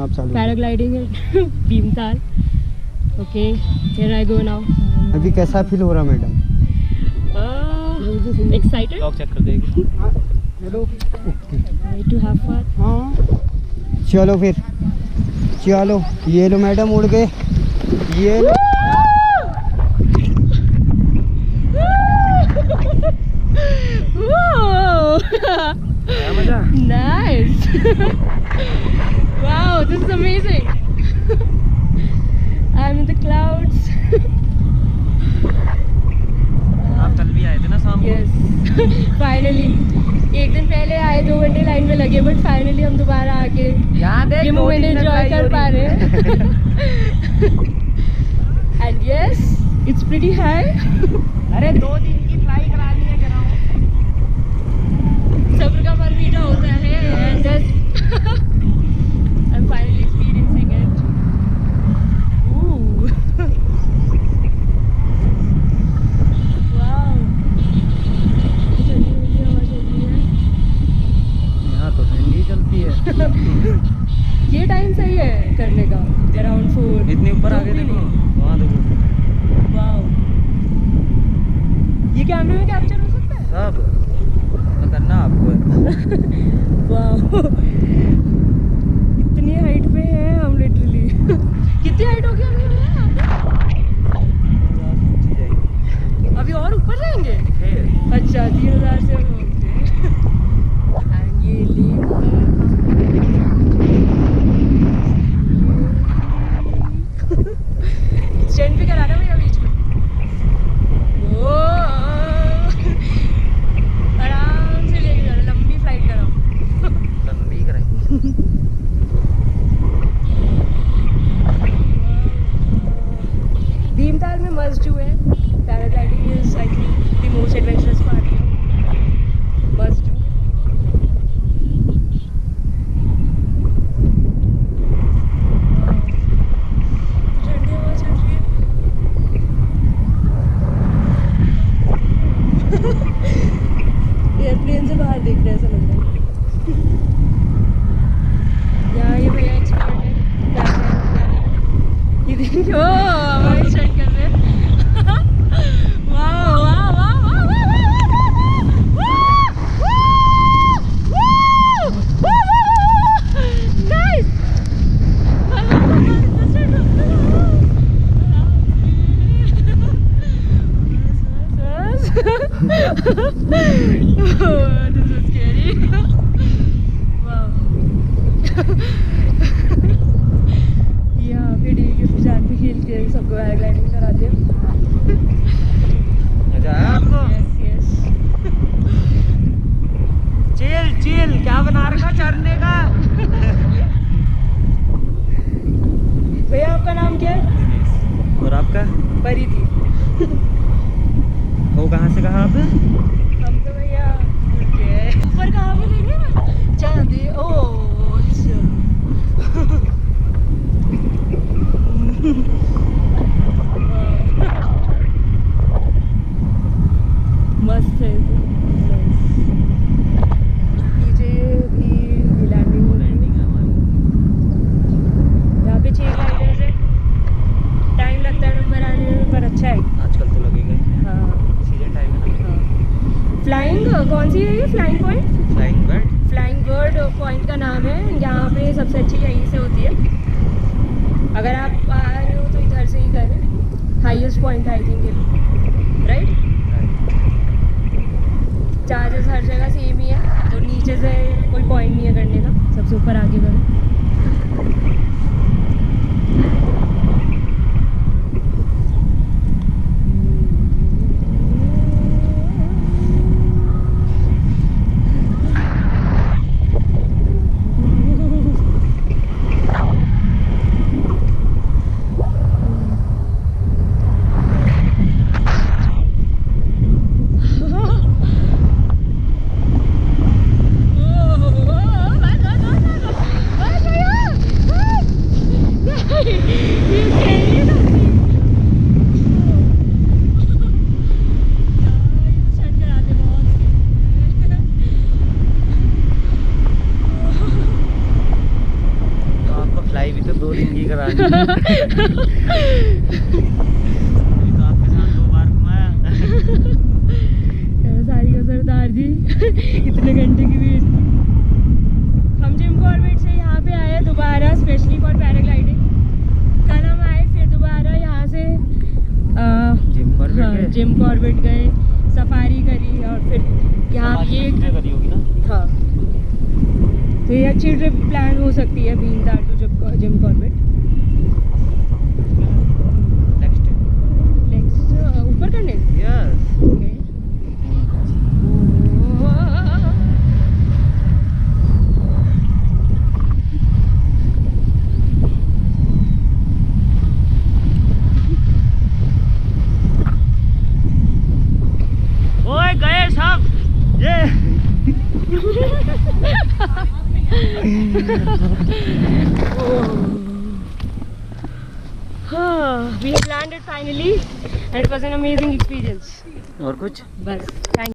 आप चालू। पैराग्लाइडिंग है Bhimtal. Okay, can I go now? अभी कैसा फील हो रहा मैडम? एक्साइटेड। लॉक चेक कर देगी। Hello, to have fun. हाँ चलो फिर, चलो। ये लो मैडम, उड़ गए। ये लो। मजा। Nice. Wow, this is amazing. I'm in the clouds. आप कल भी आए थे ना शाम को? Yes. Finally. एक दिन पहले आए, 2 घंटे लाइन में लगे, बट फाइनली हम दोबारा आके ये मोमेंट एंजॉय कर पा रहे हैं। And yes, it's pretty high. अरे 2 दिन की फ्लाई करानी है, कह रहा हूँ। सब्र का फल मीठा होता है, and I'm finally experiencing it. Ooh. Wow. ठंडी हवा चल रही है। यहाँ तो ठंडी चलती है। ये टाइम सही है करने का, अराउंड 4। इतनी ऊपर आगे देखो, वहाँ देखो। वाओ, ये कैमरे में कैप्चर हो सकता है सब तो करना आपको है। वाओ, इतनी हाइट पे हैं हम लिटरली। कितनी हाइट होगी अभी हमें? अभी और ऊपर जाएंगे? अच्छा, 3000 से हम ये लेक स्टैंड पे करा रहा भैया बीच में। ओ, आराम से लेके जा रहे, लंबी फ्लाइट कराओ। लंबी कराएंगे। भीमताल में मस्ट डू है। Paragliding is I think the most adventurous part. Must do. ठंडी हवा चल रही है। एयरप्लेन से बाहर देख रहे हैं, ऐसा लग रहा है। यहाँ ये भैया एक्सपर्ट है, ये देखिए। ओ, हमारी स्टार्ट कर रहे हैं। वाह वाह वाह वाह nice. This was scary. Wow. यहाँ पे डी के जान पे खेल के सबको पैराग्लाइडिंग करा दिया। मजा आया आपको? Yes, yes. चिल चिल, क्या बना रखा चढ़ने का? भैया आपका नाम क्या है? दिनेश। और आपका? परिधि। वो कहाँ से कहा आप? हम तो भैया ऊपर कहाँ पे देंगे? चांदी। ओ अच्छा। मस्त है। नीचे भी लैंडिंग है हमारी। यहाँ पे 6 ग्लाइडर्स है। टाइम लगता है नंबर आने में, पर अच्छा है। आजकल तो लगेगा ही। हाँ, सीजन टाइम है ना। फ्लाइंग कौन सी है ये? Flying point? Flying bird. Flying bird point का नाम है। यहाँ पे सबसे अच्छी यहीं से होती है। अगर आप आ रहे हो तो इधर से ही करें। हाईएस्ट पॉइंट आई थिंक ये, राइट? चार्जेस हर जगह सेम ही है, तो नीचे से कोई पॉइंट नहीं है करने का, सबसे ऊपर आगे करो। 2 दिन की करा दी। तो आपके साथ 2 बार घुमाया। सारी का सरदार जी इतने घंटे की वेट की। हम जिम कॉर्बेट से यहाँ पे आए दोबारा स्पेशली फॉर पैराग्लाइडिंग। कल हम आए फिर दोबारा यहाँ से जिम कॉर्बेट गए, सफारी करी और फिर यहाँ ये करी होगी ना। हाँ, तो ये अच्छी ट्रिप प्लान हो सकती है Bhimtal to Jim Corbett. Next ऊपर करने यस। ओके। ओए गए सब ये। We have landed finally and it was an amazing experience. और कुछ बस थैंक